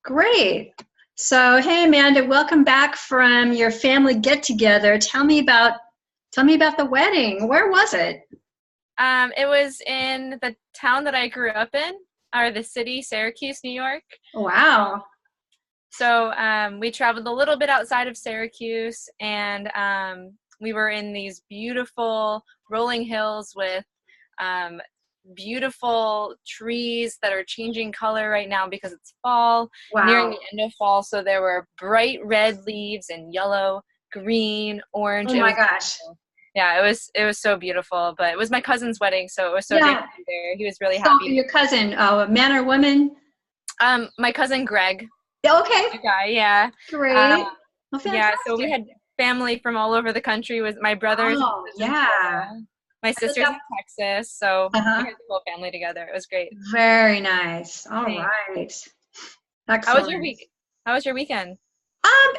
Great. So, hey Amanda, welcome back from your family get together. Tell me about the wedding. Where was it? It was in the town that I grew up in, or the city, Syracuse, New York. Wow. So we traveled a little bit outside of Syracuse, and we were in these beautiful rolling hills with um, beautiful trees that are changing color right now because it's fall, nearing Wow. the end of fall. So there were bright red leaves and yellow, green, orange. Oh It my was gosh. beautiful. Yeah, it was so beautiful. But it was my cousin's wedding, so it was so great Yeah. to be there. He was really So happy. your cousin, a man or woman? My cousin Greg, Yeah, okay. the guy, yeah. Uh, Great. Well, yeah, so we fantastic. had family from all over the country. Was my brothers and Oh, sisters in yeah. Florida. My I bet sister's that, in Texas, so we uh-huh. had the whole family together. It was great. Very nice. All Thanks. right. How was your Excellent. week? How was your weekend?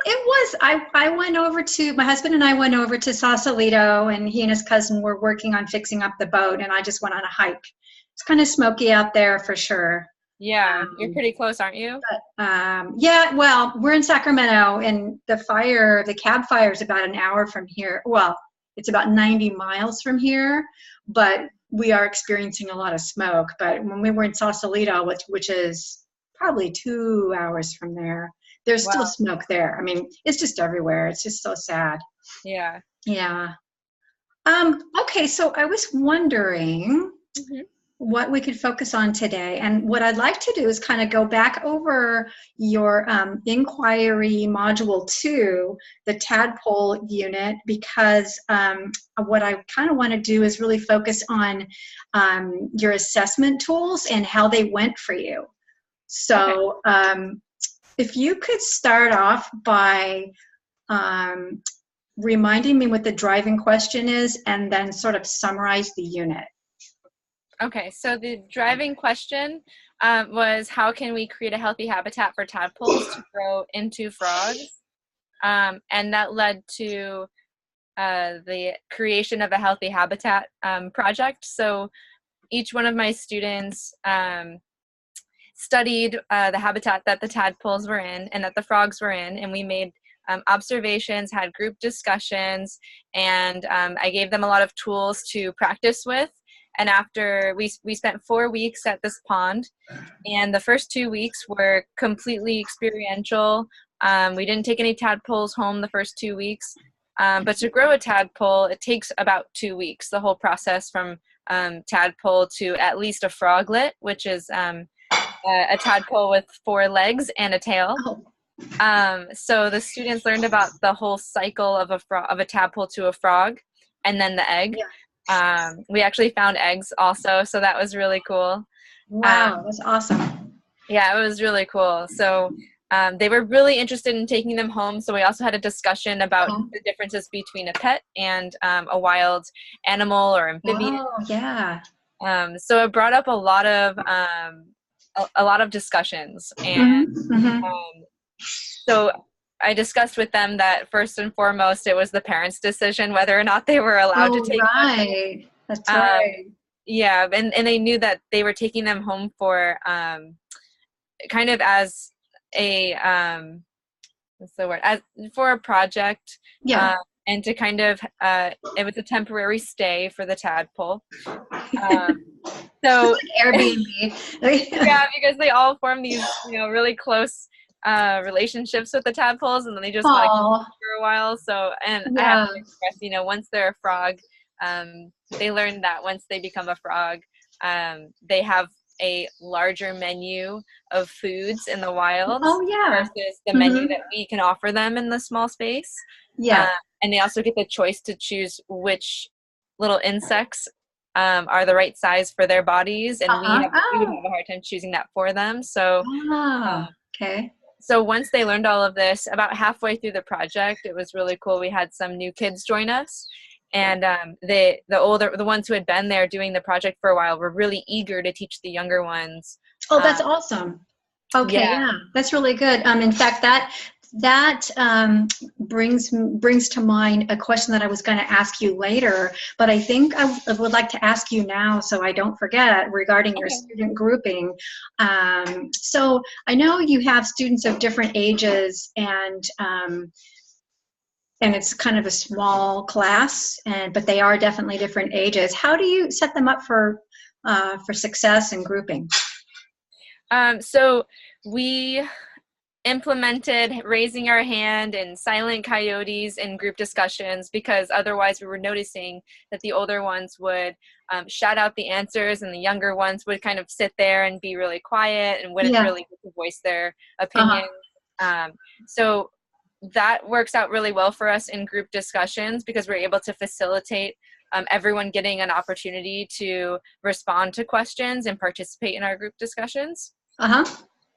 It was, I went over to, my husband and I went over to Sausalito, and he and his cousin were working on fixing up the boat, and I just went on a hike. It's kind of smoky out there for sure. Yeah, you're Um, pretty close, aren't you? yeah, well, we're in Sacramento, and the cab fire is about an hour from here. Well, it's about 90 miles from here, but we are experiencing a lot of smoke. But when we were in Sausalito, which is probably 2 hours from there, there's still Wow. smoke there. I mean, it's just everywhere. It's just so sad. Yeah. Yeah. Okay, so I was wondering Hmm. what we could focus on today. And what I'd like to do is kind of go back over your inquiry module 2, the tadpole unit, because what I kind of want to do is really focus on your assessment tools and how they went for you. Okay. So if you could start off by um, reminding me what the driving question is and then sort of summarize the unit. Okay, so the driving question was how can we create a healthy habitat for tadpoles to grow into frogs? And that led to the creation of a healthy habitat project. So each one of my students studied the habitat that the tadpoles were in and that the frogs were in, and we made observations, had group discussions, and I gave them a lot of tools to practice with. And after we spent 4 weeks at this pond, and the first 2 weeks were completely experiential. We didn't take any tadpoles home the first 2 weeks, but to grow a tadpole, it takes about 2 weeks, the whole process from tadpole to at least a froglet, which is a tadpole with 4 legs and a tail. Oh, So the students learned about the whole cycle of a tadpole to a frog, and then the egg. yeah. We actually found eggs also, so that was really cool. Wow, Um, that's awesome. yeah, it was really cool. So they were really interested in taking them home. So we also had a discussion about Uh-huh. the differences between a pet and a wild animal or amphibian. Oh, yeah. So it brought up a lot of discussions, and Hmm. um, so I discussed with them that first and foremost, it was the parents' decision whether or not they were allowed to Oh, take them. right. That's Um, right. yeah, and they knew that they were taking them home for kind of as a what's the word, as for a project, Yeah. uh, and to kind of it was a temporary stay for the tadpole. Um, Just so like Airbnb. yeah, because they all form these, really close relationships with the tadpoles, and then they just want to keep Oh, them for a while. So, and I have yeah. to express, once they're a frog, they learn that once they become a frog, they have a larger menu of foods in the wild Oh, yeah. versus the menu Hmm. that we can offer them in the small space. Uh, Yeah. and they also get the choice to choose which little insects are the right size for their bodies, and Uh-huh. we would Oh. have a hard time choosing that for them. So Ah, uh, okay. so once they learned all of this, about halfway through the project, it was really cool. We had some new kids join us, and the ones who had been there doing the project for a while were really eager to teach the younger ones. Oh, Uh, that's awesome. Okay, yeah, yeah, that's really good. In fact, that brings to mind a question that I was going to ask you later, but I think I would like to ask you now so I don't forget regarding your Okay. student grouping. So I know you have students of different ages, and it's kind of a small class, but they are definitely different ages. How do you set them up for success and grouping? So we implemented raising our hand and silent coyotes in group discussions, because otherwise we were noticing that the older ones would shout out the answers and the younger ones would kind of sit there and be really quiet and wouldn't Yeah. really get to voice their Uh-huh. opinion. So that works out really well for us in group discussions, because we're able to facilitate everyone getting an opportunity to respond to questions and participate in our group discussions. Uh-huh.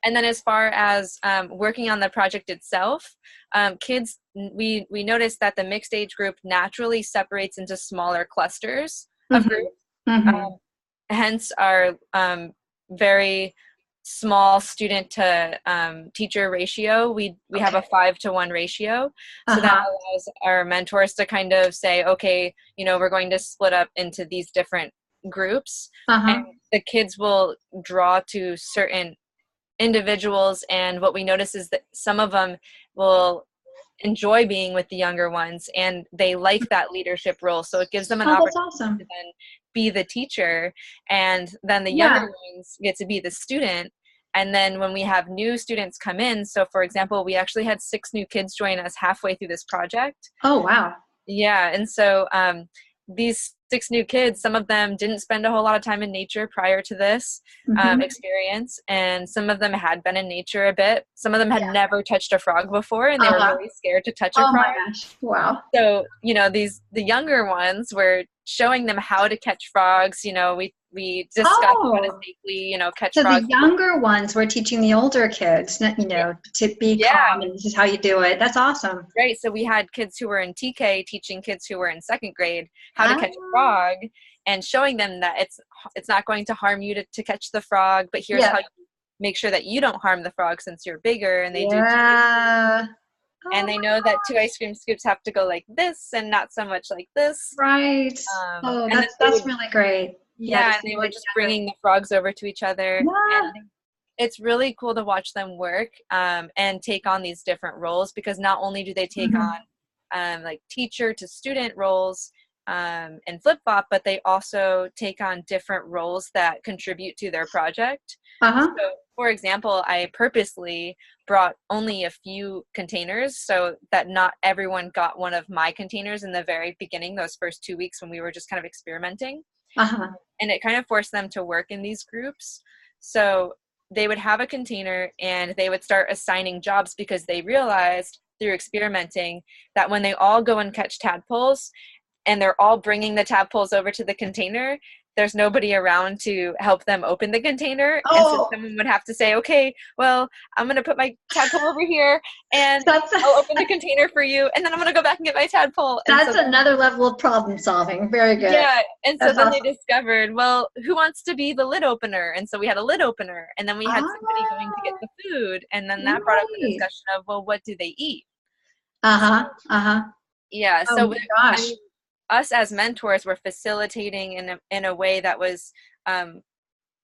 And then as far as working on the project itself, kids, we noticed that the mixed age group naturally separates into smaller clusters of Mm-hmm. groups, Mm-hmm. hence our very small student to teacher ratio. We have a 5-to-1 ratio, so that Uh-huh. allows our mentors to kind of say, okay, we're going to split up into these different groups, and Uh-huh. the kids will draw to certain individuals. And what we notice is that some of them will enjoy being with the younger ones and they like that leadership role, so it gives them an Oh, that's opportunity to awesome. then be the teacher, and then the younger Yeah. ones get to be the student. And then when we have new students come in, so for example, we actually had 6 new kids join us halfway through this project. Oh, wow. Yeah, and so these 6 new kids, some of them didn't spend a whole lot of time in nature prior to this Mm-hmm. experience, and some of them had been in nature a bit. Some of them had Yeah. never touched a frog before, and they were Uh-huh. really scared to touch a Oh frog. my gosh. Wow. So, the younger ones were showing them how to catch frogs. We discussed how to Oh, safely, catch so the frogs. younger ones were teaching the older kids, to be Yeah, calm, and this is how you do it. That's awesome. right. So we had kids who were in TK teaching kids who were in second grade how to Ah, catch a frog, and showing them that it's not going to harm you to catch the frog, but here's yeah. how you make sure that you don't harm the frog since you're bigger. And they do 2 Yeah. and Oh, they know that 2 ice cream scoops have to go like this and not so much like this. right. Oh, And then they that's would, really great. Yeah, to yeah, and see they it were just together. bringing the frogs over to each other. Yeah. And it's really cool to watch them work and take on these different roles, because not only do they take Mhm. on like teacher to student roles and flip-flop, but they also take on different roles that contribute to their project. Uh-huh. So, for example, I purposely brought only a few containers so that not everyone got one of my containers in the very beginning, those first 2 weeks when we were just kind of experimenting. Uh-huh. And it kind of forced them to work in these groups. So they would have a container and they would start assigning jobs, because they realized through experimenting that when they all go and catch tadpoles and they're all bringing the tadpoles over to the container, there's nobody around to help them open the container. And so Oh, someone would have to say, okay, well, I'm going to put my tadpole over here and that's I'll open the container for you. And then I'm going to go back and get my tadpole. And so that's another level of problem solving. Very good. yeah, and so That's then they awesome. discovered, well, who wants to be the lid opener? And so we had a lid opener, and then we had somebody going to get Ah, the food, and then that brought up the right. discussion of, well, what do they eat? Uh-huh. Uh-huh. Yeah, Oh so my I gosh. mean, us as mentors were facilitating in a way that was um,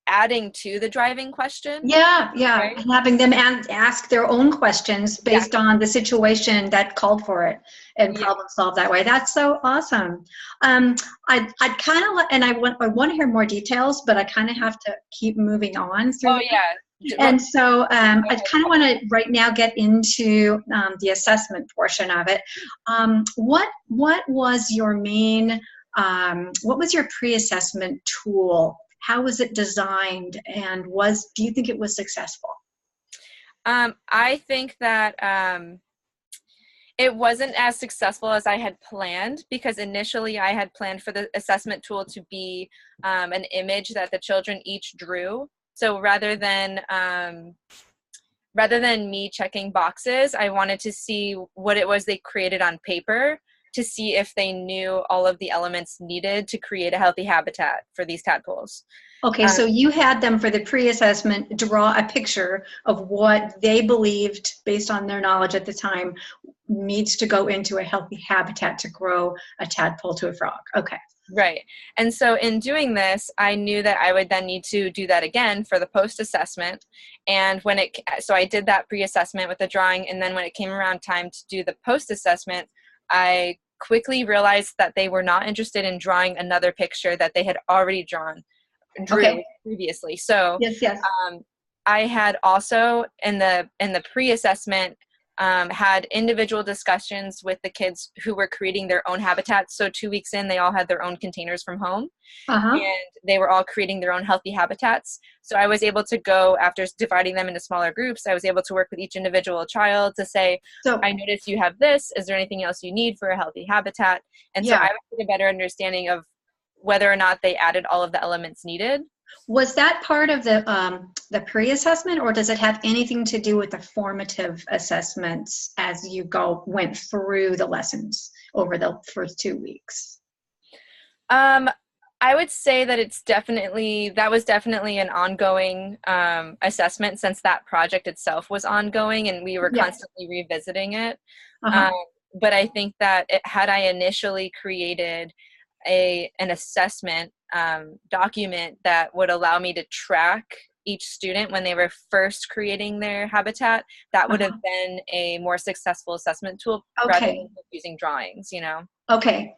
adding to the driving question, Yeah, yeah. right? And having them ask their own questions based Exactly. on the situation that called for it and Yeah. problem solve that way. That's so awesome. Um, I'd kind of, and I want to hear more details, but I kind of have to keep moving on through Oh this. yeah. And so Go I ahead. kind of want to right now get into the assessment portion of it. What was your main, what was your pre-assessment tool? How was it designed, and do you think it was successful? I think that it wasn't as successful as I had planned, because initially I had planned for the assessment tool to be an image that the children each drew. So rather than me checking boxes, I wanted to see what it was they created on paper to see if they knew all of the elements needed to create a healthy habitat for these tadpoles. Okay, so you had them for the pre-assessment draw a picture of what they believed, based on their knowledge at the time, needs to go into a healthy habitat to grow a tadpole to a frog. Okay. Right. And so in doing this, I knew that I would then need to do that again for the post-assessment. And so I did that pre-assessment with the drawing, and then when it came around time to do the post-assessment, I quickly realized that they were not interested in drawing another picture that they had already drew previously. So yes. I had also in the pre-assessment had individual discussions with the kids who were creating their own habitats. So 2 weeks in, they all had their own containers from home, and they were all creating their own healthy habitats. So I was able to go, after dividing them into smaller groups, I was able to work with each individual child to say, I noticed you have this. Is there anything else you need for a healthy habitat? And so I would get a better understanding of whether or not they added all of the elements needed. Was that part of the pre-assessment, or does it have anything to do with the formative assessments as you went through the lessons over the first 2 weeks? I would say that that was definitely an ongoing assessment, since that project itself was ongoing and we were constantly revisiting it. But I think that had I initially created an assessment document that would allow me to track each student when they were first creating their habitat, that would have been a more successful assessment tool rather than using drawings, Okay.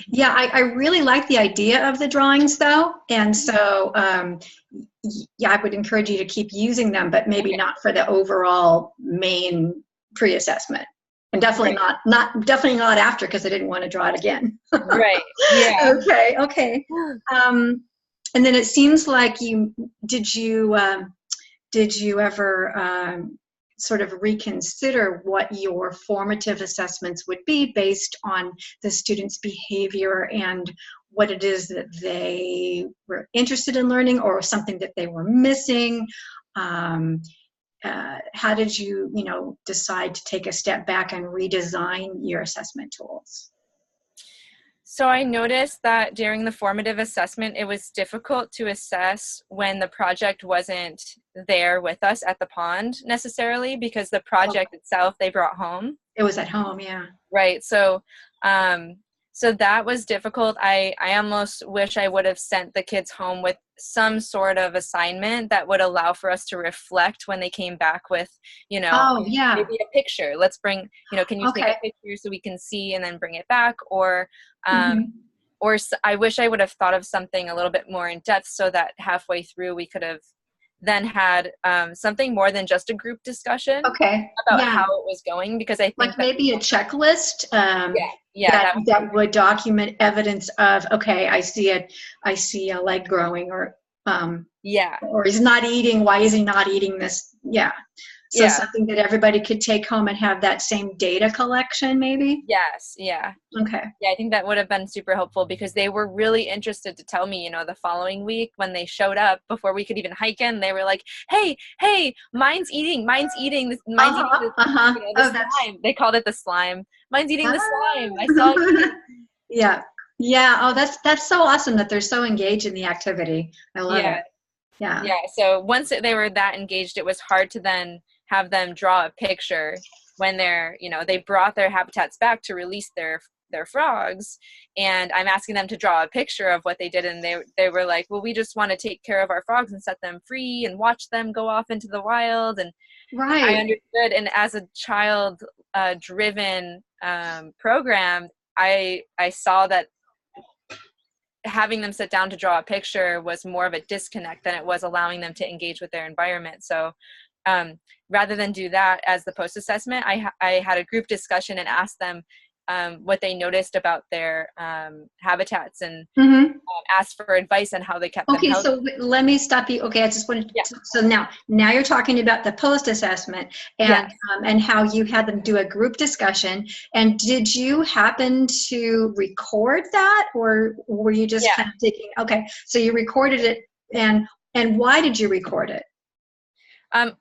Yeah, I really like the idea of the drawings, though, and so I would encourage you to keep using them, but maybe not for the overall main pre-assessment. And definitely not after, because I didn't want to draw it again. Right. Yeah. Okay. And then it seems like did you ever sort of reconsider what your formative assessments would be based on the students' behavior and what it is that they were interested in learning, or something that they were missing? How did you decide to take a step back and redesign your assessment tools? So I noticed that during the formative assessment, it was difficult to assess when the project wasn't there with us at the pond necessarily, because the project itself they brought home. It was at home, yeah. Right. So so that was difficult. I almost wish I would have sent the kids home with some sort of assignment that would allow for us to reflect when they came back with, maybe a picture. Let's bring, can you take a picture so we can see and then bring it back? Or I wish I would have thought of something a little bit more in depth, so that halfway through we could have then had something more than just a group discussion about how it was going, because I think maybe a checklist that would document evidence of, I see a leg growing, or he's not eating. Why is he not eating this? So something that everybody could take home and have that same data collection, maybe? Yes, yeah. Okay. Yeah, I think that would have been super helpful, because they were really interested to tell me, the following week when they showed up, before we could even hike in, they were like, hey, mine's eating this, eating the slime. They called it the slime. Mine's eating the slime. I saw it. Yeah. Oh, that's so awesome that they're so engaged in the activity. I love it. Yeah. So once they were that engaged, it was hard to then have them draw a picture when they brought their habitats back to release their frogs, and I'm asking them to draw a picture of what they did, and they were like, well, we just want to take care of our frogs and set them free and watch them go off into the wild. And I understood, and as a child driven program, I saw that having them sit down to draw a picture was more of a disconnect than it was allowing them to engage with their environment. So rather than do that as the post-assessment, I had a group discussion and asked them what they noticed about their habitats, and asked for advice on how they kept them healthy. So let me stop you. I just wanted so now you're talking about the post-assessment and how you had them do a group discussion. And did you happen to record that, or were you just kind of taking? So you recorded it, and why did you record it?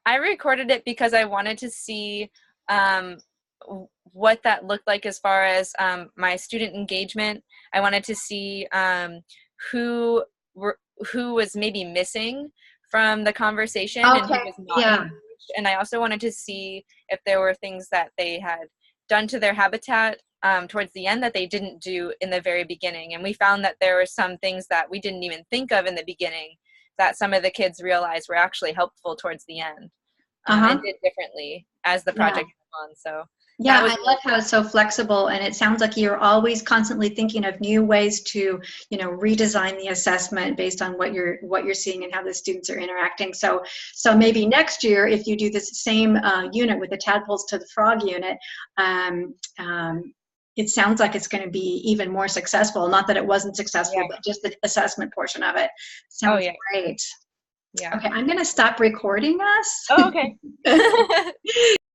I recorded it because I wanted to see what that looked like as far as my student engagement. I wanted to see who was maybe missing from the conversation and who Okay. was not Yeah. engaged. And I also wanted to see if there were things that they had done to their habitat towards the end that they didn't do in the very beginning. And we found that there were some things that we didn't even think of in the beginning that some of the kids realized were actually helpful towards the end, and Uh-huh. did differently as the Yeah. project went on. So that Yeah, was I love how it's so flexible, and it sounds like you're always constantly thinking of new ways to, redesign the assessment based on what you're seeing and how the students are interacting. So maybe next year, if you do this same unit with the tadpoles to the frog unit, um, um, it sounds like it's going to be even more successful. Not that it wasn't successful, yeah. but just the assessment portion of it Oh sounds yeah. great. Yeah. Okay, I'm going to stop recording Oh, okay. us.